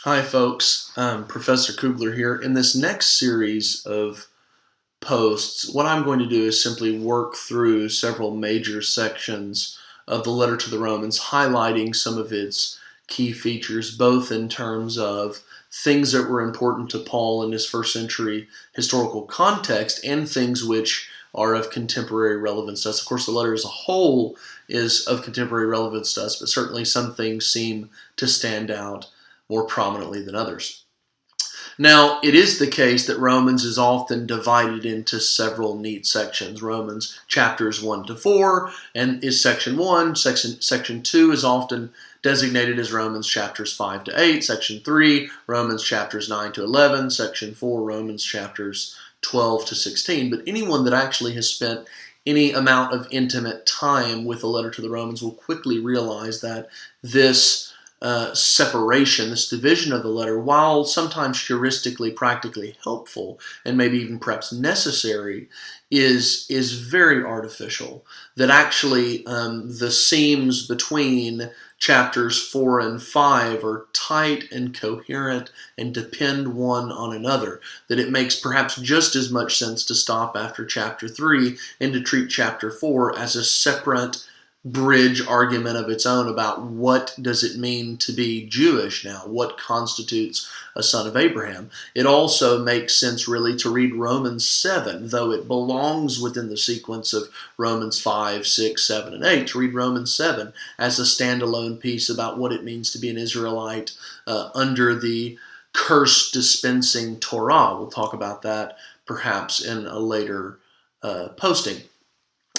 Hi, folks. Professor Kugler here. In this next series of posts, what I'm going to do is simply work through several major sections of the letter to the Romans, highlighting some of its key features, both in terms of things that were important to Paul in his first century historical context and things which are of contemporary relevance to us. Of course, the letter as a whole is of contemporary relevance to us, but certainly some things seem to stand out more prominently than others. Now, it is the case that Romans is often divided into several neat sections. Romans chapters 1 to 4 and is section 1. Section 2 is often designated as Romans chapters 5 to 8. Section 3, Romans chapters 9 to 11. Section 4, Romans chapters 12 to 16. But anyone that actually has spent any amount of intimate time with the letter to the Romans will quickly realize that this separation, this division of the letter, while sometimes heuristically, practically helpful, and maybe even perhaps necessary, is very artificial. That actually the seams between chapters 4 and 5 are tight and coherent and depend one on another. That it makes perhaps just as much sense to stop after chapter 3 and to treat chapter 4 as a separate bridge argument of its own about what does it mean to be Jewish now, what constitutes a son of Abraham. It also makes sense really to read Romans 7, though it belongs within the sequence of Romans 5, 6, 7, and 8, to read Romans 7 as a standalone piece about what it means to be an Israelite under the curse dispensing Torah. We'll talk about that perhaps in a later posting.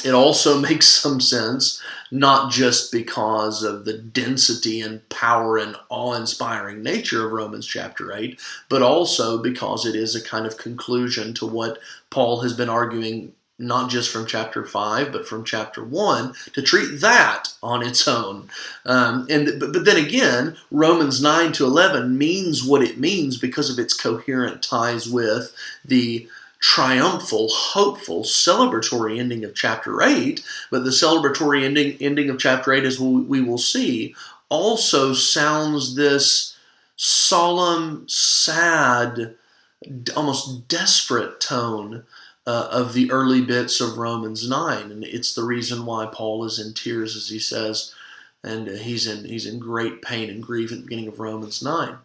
It also makes some sense, not just because of the density and power and awe-inspiring nature of Romans chapter 8, but also because it is a kind of conclusion to what Paul has been arguing, not just from chapter 5, but from chapter 1, to treat that on its own. But then again, Romans 9 to 11 means what it means because of its coherent ties with the triumphal, hopeful, celebratory ending of chapter 8, but the celebratory ending of chapter 8, as we will see, also sounds this solemn, sad, almost desperate tone of the early bits of Romans 9, and it's the reason why Paul is in tears, as he says, and he's in great pain and grief at the beginning of Romans 9.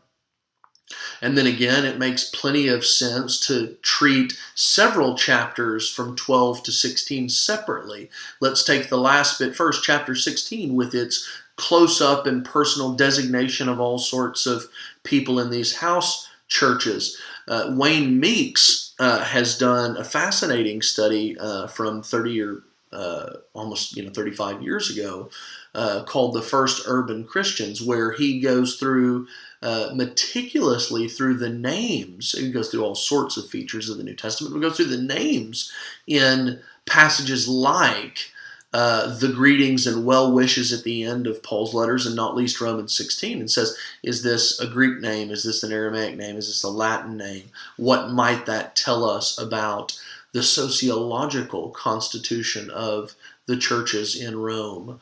And then again, it makes plenty of sense to treat several chapters from 12 to 16 separately. Let's take the last bit first, chapter 16, with its close-up and personal designation of all sorts of people in these house churches. Wayne Meeks has done a fascinating study from 30 or almost 35 years ago called The First Urban Christians, where he goes through meticulously through the names. He goes through all sorts of features of the New Testament, but goes through the names in passages like the greetings and well wishes at the end of Paul's letters, and not least Romans 16, and says, is this a Greek name? Is this an Aramaic name? Is this a Latin name? What might that tell us about the sociological constitution of the churches in Rome?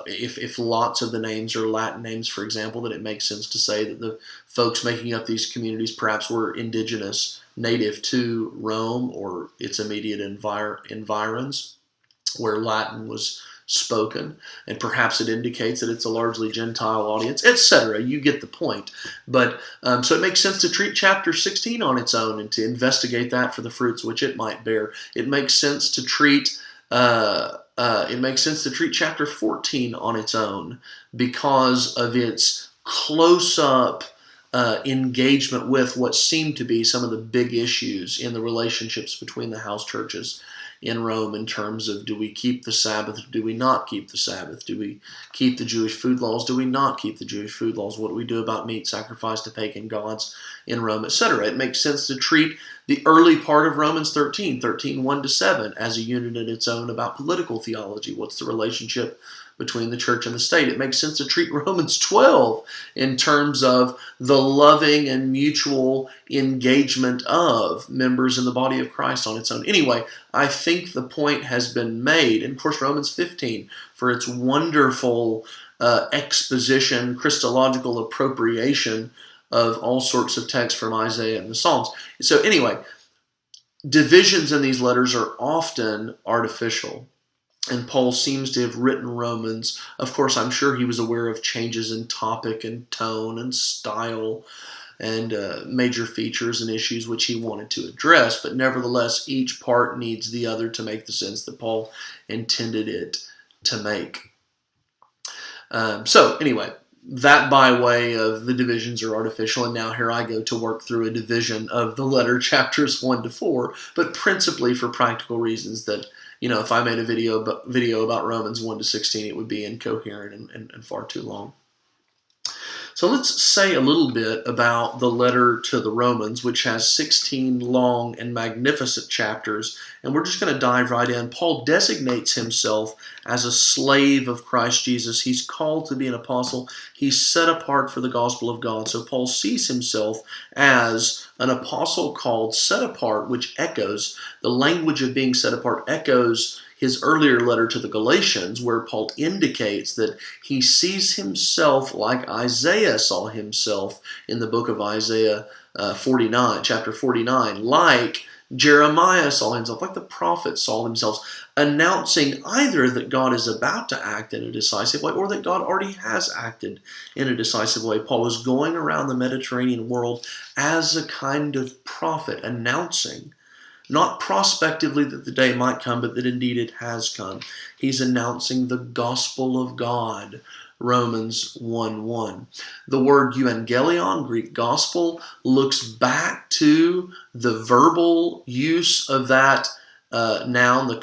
If lots of the names are Latin names, for example, then it makes sense to say that the folks making up these communities perhaps were indigenous, native to Rome or its immediate environs, where Latin was spoken, and perhaps it indicates that it's a largely Gentile audience, etc. You get the point. But so it makes sense to treat chapter 16 on its own and to investigate that for the fruits which it might bear. It makes sense to treat chapter 14 on its own because of its close-up engagement with what seem to be some of the big issues in the relationships between the house churches in Rome, in terms of, do we keep the Sabbath, do we not keep the Sabbath? Do we keep the Jewish food laws, do we not keep the Jewish food laws? What do we do about meat sacrificed to pagan gods in Rome, etc.? It makes sense to treat the early part of Romans 13, 1 to 7, as a unit in its own about political theology. What's the relationship between the church and the state? It makes sense to treat Romans 12 in terms of the loving and mutual engagement of members in the body of Christ on its own. Anyway, I think the point has been made. And of course, Romans 15, for its wonderful exposition, Christological appropriation of all sorts of texts from Isaiah and the Psalms. So anyway, divisions in these letters are often artificial. And Paul seems to have written Romans. Of course, I'm sure he was aware of changes in topic and tone and style and major features and issues which he wanted to address. But nevertheless, each part needs the other to make the sense that Paul intended it to make. So anyway, that by way of the divisions are artificial, and now here I go to work through a division of the letter, chapters 1 to 4, but principally for practical reasons that, if I made a video about Romans 1 to 16, it would be incoherent and far too long. So let's say a little bit about the letter to the Romans, which has 16 long and magnificent chapters, and we're just going to dive right in. Paul designates himself as a slave of Christ Jesus. He's called to be an apostle. He's set apart for the gospel of God. So Paul sees himself as an apostle called set apart, which echoes, the language of being set apart echoes his earlier letter to the Galatians, where Paul indicates that he sees himself like Isaiah saw himself in the book of Isaiah 49, chapter 49, like Jeremiah saw himself, like the prophets saw themselves, announcing either that God is about to act in a decisive way or that God already has acted in a decisive way. Paul is going around the Mediterranean world as a kind of prophet, announcing, not prospectively that the day might come, but that indeed it has come. He's announcing the gospel of God, Romans 1:1. The word euangelion, Greek gospel, looks back to the verbal use of that noun, the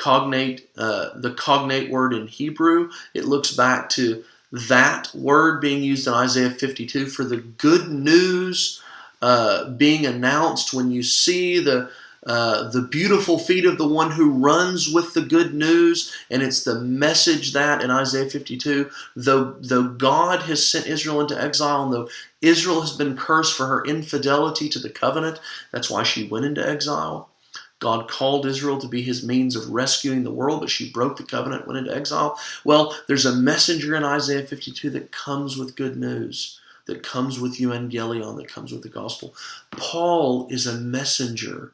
cognate word in Hebrew. It looks back to that word being used in Isaiah 52 for the good news being announced when you see the beautiful feet of the one who runs with the good news, and it's the message that in Isaiah 52, though God has sent Israel into exile, and though Israel has been cursed for her infidelity to the covenant, that's why she went into exile. God called Israel to be his means of rescuing the world, but she broke the covenant, went into exile. Well, there's a messenger in Isaiah 52 that comes with good news, that comes with euangelion, that comes with the gospel. Paul is a messenger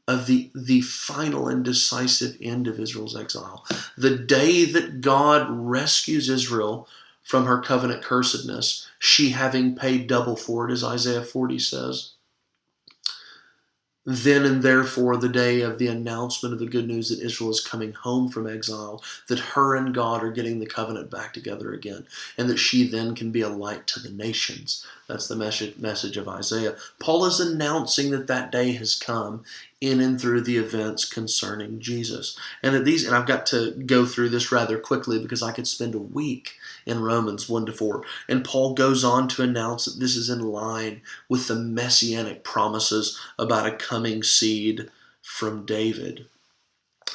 of the final and decisive end of Israel's exile. The day that God rescues Israel from her covenant cursedness, she having paid double for it, as Isaiah 40 says. Then and therefore the day of the announcement of the good news that Israel is coming home from exile, that her and God are getting the covenant back together again, and that she then can be a light to the nations. That's the message of Isaiah. Paul is announcing that that day has come in and through the events concerning Jesus. And I've got to go through this rather quickly because I could spend a week in Romans 1 to 4. And Paul goes on to announce that this is in line with the messianic promises about a coming seed from David.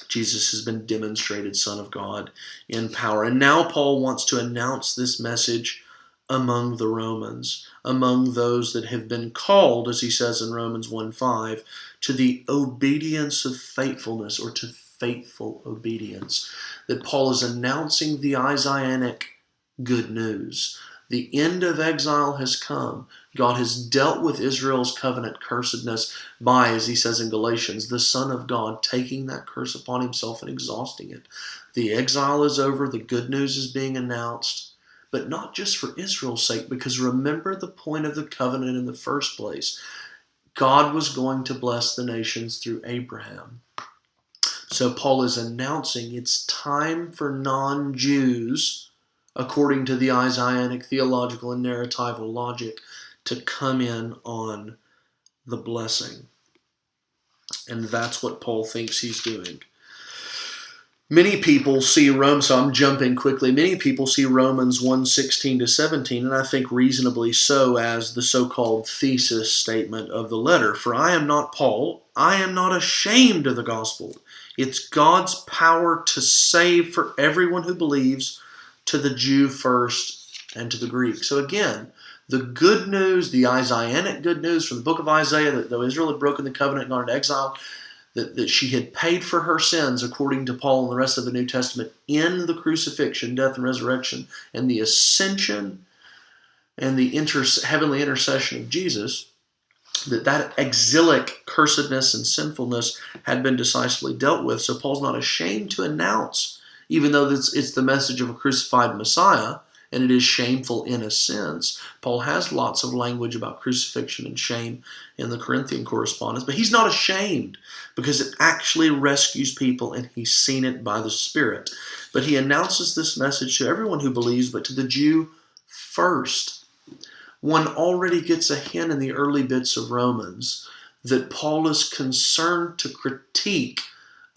Jesus has been demonstrated Son of God in power. And now Paul wants to announce this message among the Romans, among those that have been called, as he says in Romans 1:5, to the obedience of faithfulness, or to faithful obedience. That Paul is announcing the Isaianic good news. The end of exile has come. God has dealt with Israel's covenant cursedness by, as he says in Galatians, the Son of God taking that curse upon himself and exhausting it. The exile is over. The good news is being announced. But not just for Israel's sake, because remember the point of the covenant in the first place. God was going to bless the nations through Abraham. So Paul is announcing it's time for non-Jews, according to the Isaianic theological and narratival logic, to come in on the blessing. And that's what Paul thinks he's doing. Many people see Romans, so I'm jumping quickly, many people see Romans 1:16 to 17, and I think reasonably so, as the so-called thesis statement of the letter. For I am not Paul, I am not ashamed of the gospel. It's God's power to save for everyone who believes, to the Jew first and to the Greek. So again, the good news, the Isaianic good news from the book of Isaiah, that though Israel had broken the covenant and gone into exile, that she had paid for her sins, according to Paul and the rest of the New Testament, in the crucifixion, death, and resurrection, and the ascension and the heavenly intercession of Jesus, that exilic cursedness and sinfulness had been decisively dealt with. So Paul's not ashamed to announce, even though it's the message of a crucified Messiah, and it is shameful in a sense. Paul has lots of language about crucifixion and shame in the Corinthian correspondence, but he's not ashamed because it actually rescues people, and he's seen it by the Spirit. But he announces this message to everyone who believes, but to the Jew first. One already gets a hint in the early bits of Romans that Paul is concerned to critique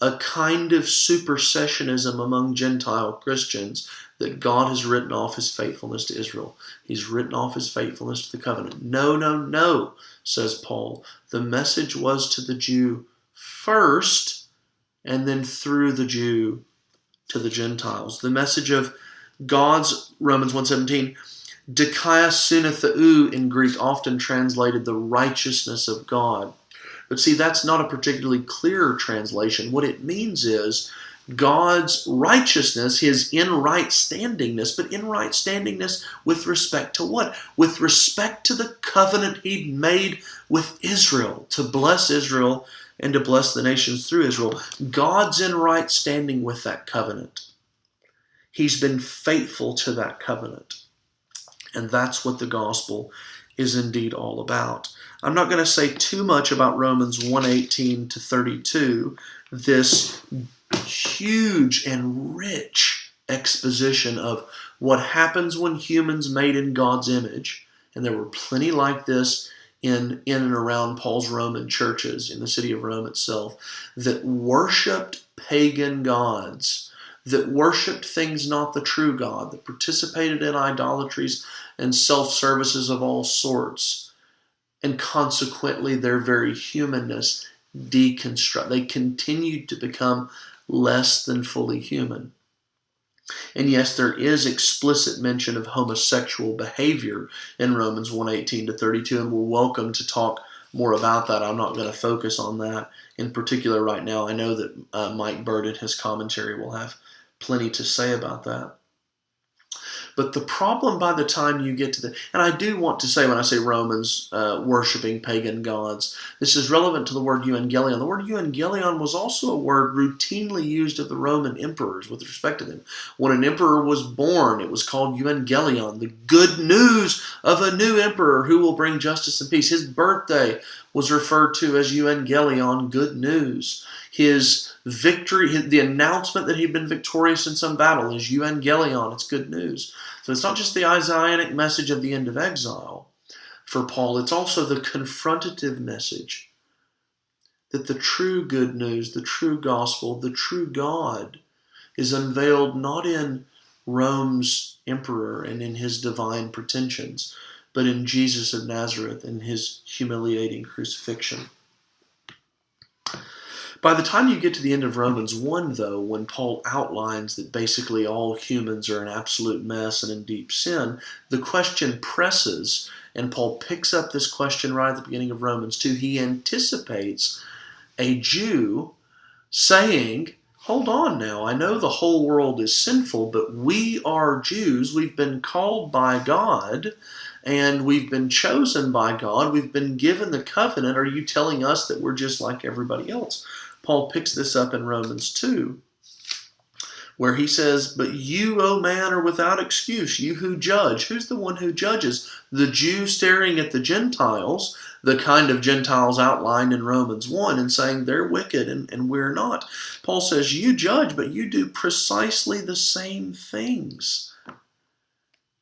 a kind of supersessionism among Gentile Christians, that God has written off his faithfulness to Israel. He's written off his faithfulness to the covenant. No, no, no, says Paul. The message was to the Jew first, and then through the Jew to the Gentiles. The message of God's, Romans 1:17, Dikaios Theou in Greek, often translated the righteousness of God. But see, that's not a particularly clear translation. What it means is God's righteousness, his in right standingness, but in right standingness with respect to what? With respect to the covenant he'd made with Israel, to bless Israel and to bless the nations through Israel. God's in right standing with that covenant. He's been faithful to that covenant. And that's what the gospel is indeed all about. I'm not going to say too much about Romans 1:18 to 32, this huge and rich exposition of what happens when humans made in God's image. And there were plenty like this in and around Paul's Roman churches, in the city of Rome itself, that worshipped pagan gods, that worshipped things not the true God, that participated in idolatries and self-services of all sorts, and consequently their very humanness deconstruct. They continued to become less than fully human. And yes, there is explicit mention of homosexual behavior in Romans 1:18 to 32, and we're welcome to talk more about that. I'm not going to focus on that in particular right now. I know that Mike Bird in his commentary will have plenty to say about that. But the problem by the time you get to the, and I do want to say when I say Romans worshiping pagan gods, this is relevant to the word euangelion. The word euangelion was also a word routinely used of the Roman emperors with respect to them. When an emperor was born, it was called euangelion, the good news of a new emperor who will bring justice and peace. His birthday was referred to as euangelion, good news. His victory, the announcement that he'd been victorious in some battle is euangelion, it's good news. So it's not just the Isaianic message of the end of exile for Paul, it's also the confrontative message that the true good news, the true gospel, the true God is unveiled not in Rome's emperor and in his divine pretensions, but in Jesus of Nazareth and his humiliating crucifixion. By the time you get to the end of Romans 1, though, when Paul outlines that basically all humans are an absolute mess and in deep sin, the question presses, and Paul picks up this question right at the beginning of Romans 2. He anticipates a Jew saying, hold on now, I know the whole world is sinful, but we are Jews, we've been called by God, and we've been chosen by God, we've been given the covenant. Are you telling us that we're just like everybody else? Paul picks this up in Romans 2, where he says, but you, O man, are without excuse, you who judge. Who's the one who judges? The Jew staring at the Gentiles, the kind of Gentiles outlined in Romans 1, and saying they're wicked and we're not. Paul says, you judge, but you do precisely the same things.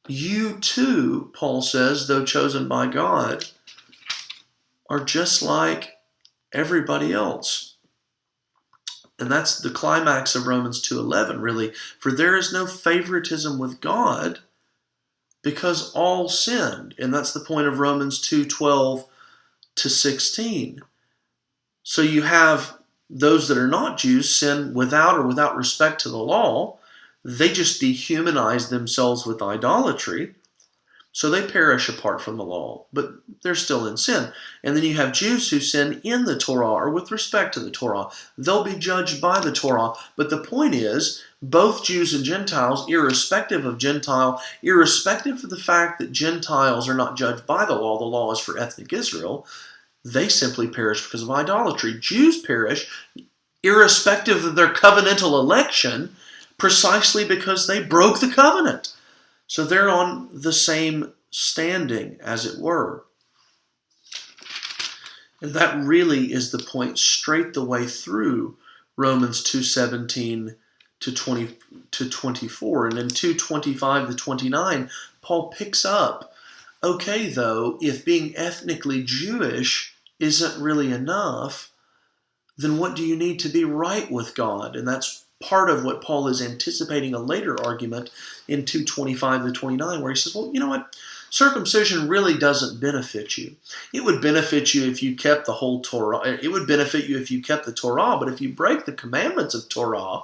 You too, Paul says, though chosen by God, are just like everybody else. And that's the climax of Romans 2:11, really. For there is no favoritism with God because all sinned. And that's the point of Romans 2:12 to 16. So you have those that are not Jews sin without respect to the law. They just dehumanize themselves with idolatry. So they perish apart from the law, but they're still in sin. And then you have Jews who sin in the Torah or with respect to the Torah. They'll be judged by the Torah. But the point is, both Jews and Gentiles, irrespective of Gentile, irrespective of the fact that Gentiles are not judged by the law is for ethnic Israel, they simply perish because of idolatry. Jews perish irrespective of their covenantal election precisely because they broke the covenant. So they're on the same standing, as it were. And that really is the point straight the way through Romans 2:17 to 24. And in 2:25 to 29, Paul picks up, okay, though, if being ethnically Jewish isn't really enough, then what do you need to be right with God? And that's part of what Paul is anticipating a later argument in 2:25 to 29, where he says, well, you know what? Circumcision really doesn't benefit you. It would benefit you if you kept the whole Torah. It would benefit you if you kept the Torah, but if you break the commandments of Torah,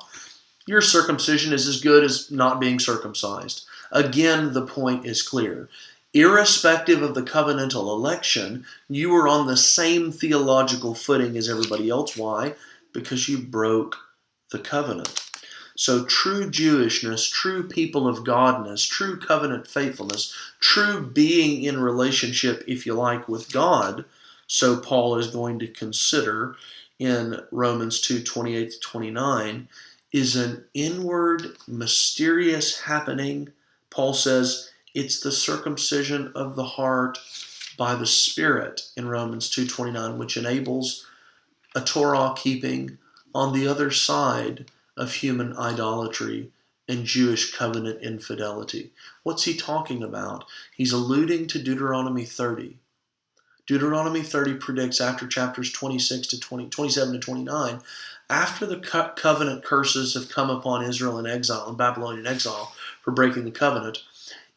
your circumcision is as good as not being circumcised. Again, the point is clear. Irrespective of the covenantal election, you are on the same theological footing as everybody else. Why? Because you broke the covenant. So true Jewishness, true people of Godness, true covenant faithfulness, true being in relationship, if you like, with God, so Paul is going to consider in Romans 2:28 to 29, is an inward, mysterious happening. Paul says it's the circumcision of the heart by the Spirit in Romans 2:29, which enables a Torah keeping on the other side of human idolatry and Jewish covenant infidelity. What's he talking about? He's alluding to Deuteronomy 30. Deuteronomy 30 predicts after chapters 27 to 29, after the covenant curses have come upon Israel in exile, in Babylonian exile, for breaking the covenant,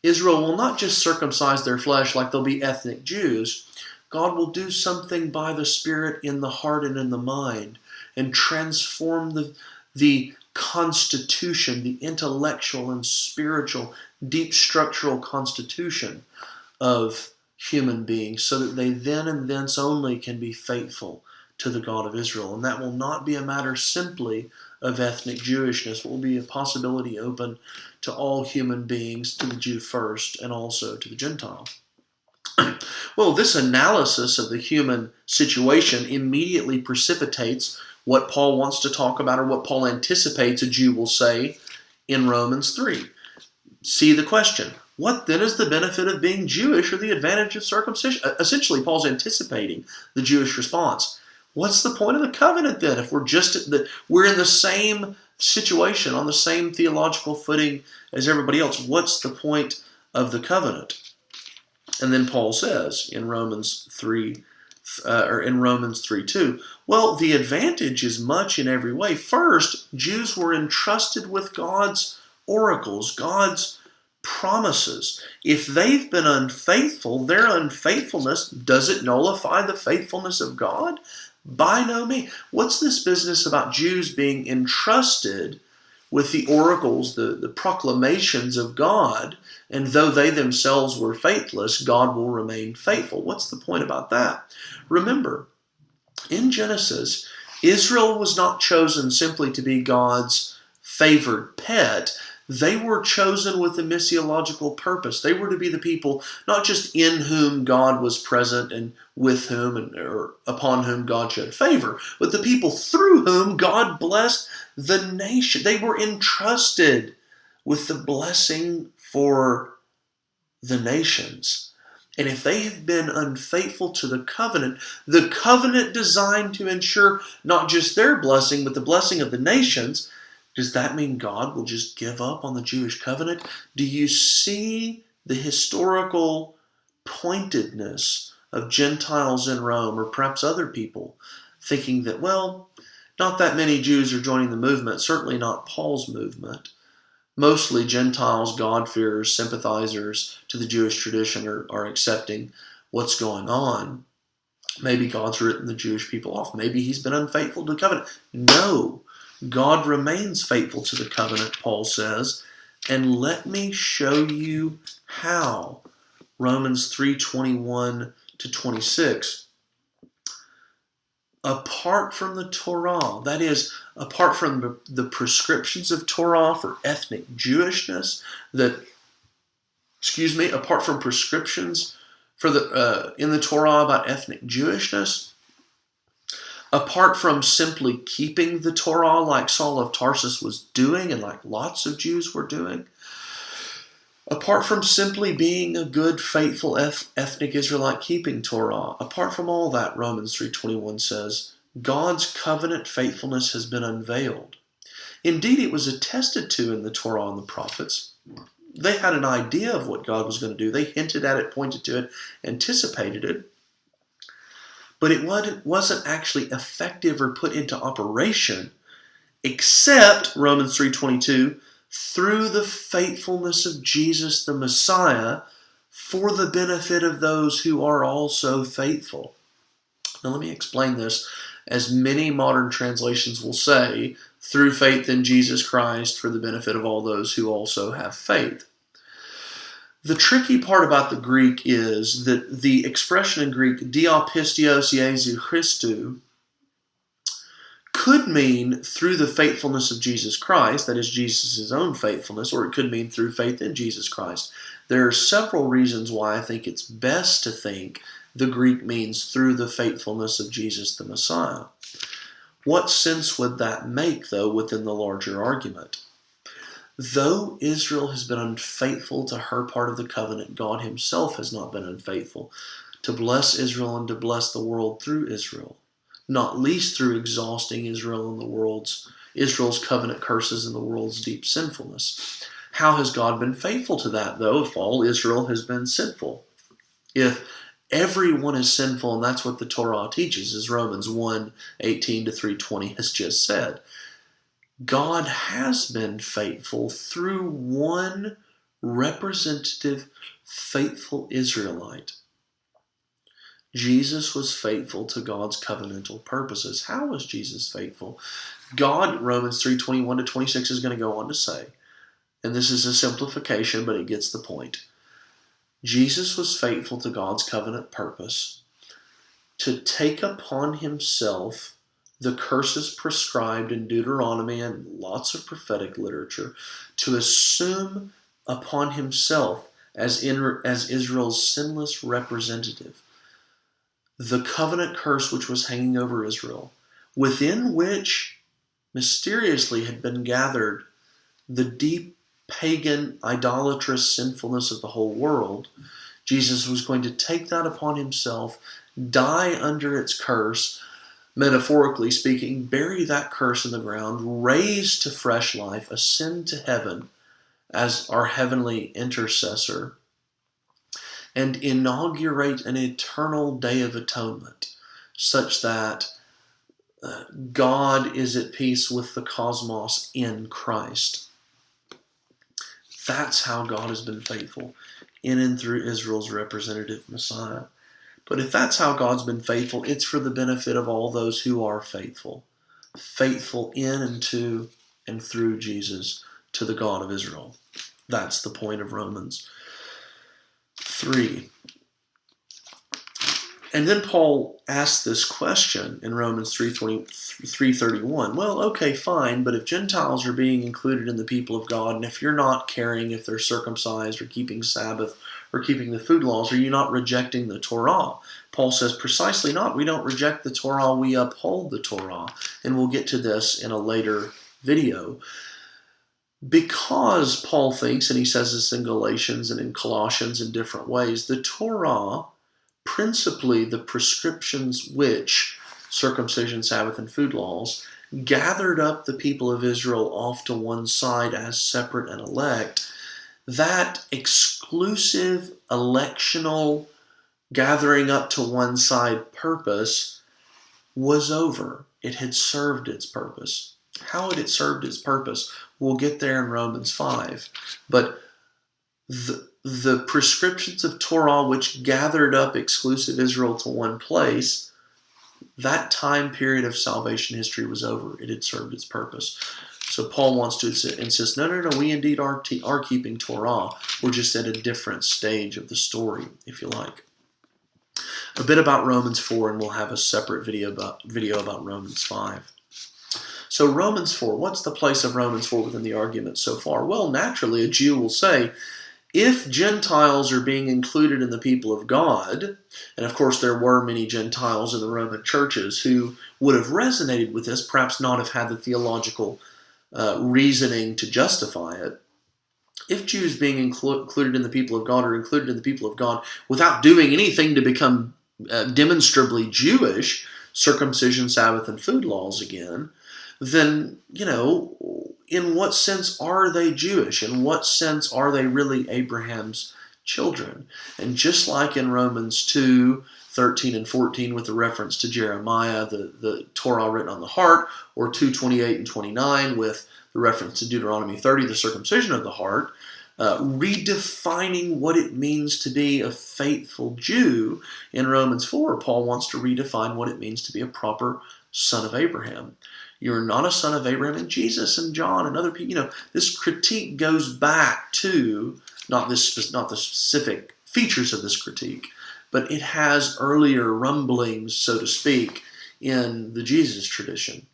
Israel will not just circumcise their flesh like they'll be ethnic Jews. God will do something by the Spirit in the heart and in the mind and transform the constitution, the intellectual and spiritual, deep structural constitution of human beings, so that they then and thence only can be faithful to the God of Israel. And that will not be a matter simply of ethnic Jewishness. It will be a possibility open to all human beings, to the Jew first, and also to the Gentile. Well, this analysis of the human situation immediately precipitates what Paul wants to talk about, or what Paul anticipates a Jew will say in Romans 3. See the question. What then is the benefit of being Jewish, or the advantage of circumcision? Essentially, Paul's anticipating the Jewish response. What's the point of the covenant then? If we're in the same situation, on the same theological footing as everybody else, what's the point of the covenant? And then Paul says in Romans 3:2, well, the advantage is much in every way. First, Jews were entrusted with God's oracles, God's promises. If they've been unfaithful, their unfaithfulness, does it nullify the faithfulness of God? By no means. What's this business about Jews being entrusted with the oracles, the proclamations of God, and though they themselves were faithless, God will remain faithful? What's the point about that? Remember, in Genesis, Israel was not chosen simply to be God's favored pet. They were chosen with a missiological purpose. They were to be the people not just in whom God was present and with whom or upon whom God showed favor, but the people through whom God blessed the nation. They were entrusted with the blessing for the nations. And if they have been unfaithful to the covenant designed to ensure not just their blessing, but the blessing of the nations, does that mean God will just give up on the Jewish covenant? Do you see the historical pointedness of Gentiles in Rome, or perhaps other people, thinking that, well, not that many Jews are joining the movement, certainly not Paul's movement. Mostly Gentiles, God-fearers, sympathizers to the Jewish tradition are accepting what's going on. Maybe God's written the Jewish people off. Maybe he's been unfaithful to the covenant. No, God remains faithful to the covenant, Paul says. And let me show you how. Romans 3:21 to 26. Apart from the Torah, that is, apart from the prescriptions of Torah for ethnic Jewishness, apart from prescriptions for in the Torah about ethnic Jewishness, apart from simply keeping the Torah like Saul of Tarsus was doing and like lots of Jews were doing, apart from simply being a good, faithful ethnic Israelite keeping Torah, apart from all that, Romans 3:21 says, God's covenant faithfulness has been unveiled. Indeed, it was attested to in the Torah and the prophets. They had an idea of what God was going to do. They hinted at it, pointed to it, anticipated it. But it wasn't actually effective or put into operation, except, Romans 3:22, through the faithfulness of Jesus the Messiah for the benefit of those who are also faithful. Now let me explain this. As many modern translations will say, through faith in Jesus Christ for the benefit of all those who also have faith. The tricky part about the Greek is that the expression in Greek, diapistios Jesu Christou, could mean through the faithfulness of Jesus Christ, that is Jesus' own faithfulness, or it could mean through faith in Jesus Christ. There are several reasons why I think it's best to think the Greek means through the faithfulness of Jesus the Messiah. What sense would that make, though, within the larger argument? Though Israel has been unfaithful to her part of the covenant, God himself has not been unfaithful to bless Israel and to bless the world through Israel, not least through exhausting Israel and Israel's covenant curses and the world's deep sinfulness. How has God been faithful to that, though, if all Israel has been sinful? If everyone is sinful, and that's what the Torah teaches, as Romans 1:18 to 3:20 has just said. God has been faithful through one representative, faithful Israelite. Jesus was faithful to God's covenantal purposes. How was Jesus faithful? God, Romans 3:21 to 26 is going to go on to say, and this is a simplification, but it gets the point. Jesus was faithful to God's covenant purpose to take upon himself the curses prescribed in Deuteronomy and lots of prophetic literature, to assume upon himself as Israel's sinless representative the covenant curse which was hanging over Israel, within which mysteriously had been gathered the deep pagan, idolatrous sinfulness of the whole world. Jesus was going to take that upon himself, die under its curse, metaphorically speaking, bury that curse in the ground, raise to fresh life, ascend to heaven as our heavenly intercessor, and inaugurate an eternal day of atonement, such that God is at peace with the cosmos in Christ. That's how God has been faithful, in and through Israel's representative Messiah. But if that's how God's been faithful, it's for the benefit of all those who are faithful. Faithful in and to and through Jesus to the God of Israel. That's the point of Romans 3. And then Paul asks this question in Romans 3:31. Well, okay, fine, but if Gentiles are being included in the people of God, and if you're not caring if they're circumcised or keeping Sabbath or keeping the food laws, are you not rejecting the Torah? Paul says precisely not. We don't reject the Torah, we uphold the Torah. And we'll get to this in a later video. Because Paul thinks, and he says this in Galatians and in Colossians in different ways, the Torah, principally the prescriptions which, circumcision, Sabbath, and food laws, gathered up the people of Israel off to one side as separate and elect, that exclusive electional gathering up to one side purpose was over. It had served its purpose. How had it served its purpose? We'll get there in Romans 5. But the prescriptions of Torah which gathered up exclusive Israel to one place, that time period of salvation history was over. It had served its purpose. So Paul wants to insist, no, we indeed are keeping Torah. We're just at a different stage of the story, if you like. A bit about Romans 4, and we'll have a separate video about Romans 5. So Romans 4, what's the place of Romans 4 within the argument so far? Well, naturally, a Jew will say, if Gentiles are being included in the people of God, and of course there were many Gentiles in the Roman churches who would have resonated with this, perhaps not have had the theological reasoning to justify it. If Jews being included in the people of God are included in the people of God without doing anything to become demonstrably Jewish, circumcision, Sabbath, and food laws again, then, in what sense are they Jewish? In what sense are they really Abraham's children? And just like in Romans 2, 13 and 14 with the reference to Jeremiah, the Torah written on the heart, or 2:28 and 29 with the reference to Deuteronomy 30, the circumcision of the heart, redefining what it means to be a faithful Jew. In Romans 4, Paul wants to redefine what it means to be a proper son of Abraham. You're not a son of Abraham. And Jesus and John and other people, this critique goes back to not the specific features of this critique, but it has earlier rumblings, so to speak, in the Jesus tradition.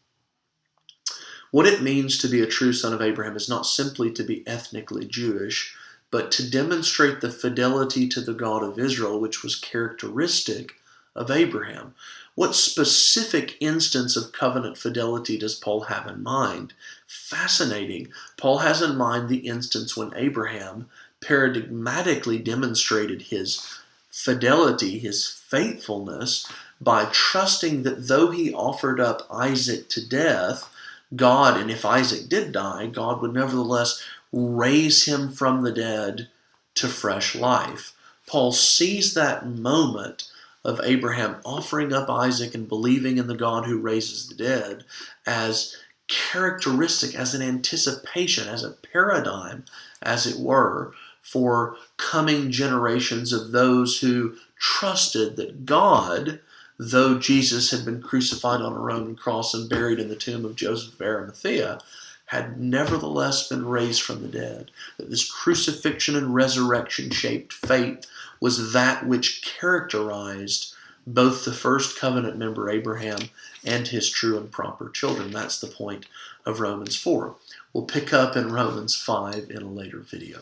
What it means to be a true son of Abraham is not simply to be ethnically Jewish, but to demonstrate the fidelity to the God of Israel, which was characteristic of Abraham. What specific instance of covenant fidelity does Paul have in mind? Fascinating. Paul has in mind the instance when Abraham paradigmatically demonstrated his fidelity, his faithfulness, by trusting that though he offered up Isaac to death, God, and if Isaac did die, God would nevertheless raise him from the dead to fresh life. Paul sees that moment of Abraham offering up Isaac and believing in the God who raises the dead as characteristic, as an anticipation, as a paradigm, as it were, for coming generations of those who trusted that God, though Jesus had been crucified on a Roman cross and buried in the tomb of Joseph of Arimathea, had nevertheless been raised from the dead. That this crucifixion and resurrection shaped faith was that which characterized both the first covenant member Abraham and his true and proper children. That's the point of Romans 4. We'll pick up in Romans 5 in a later video.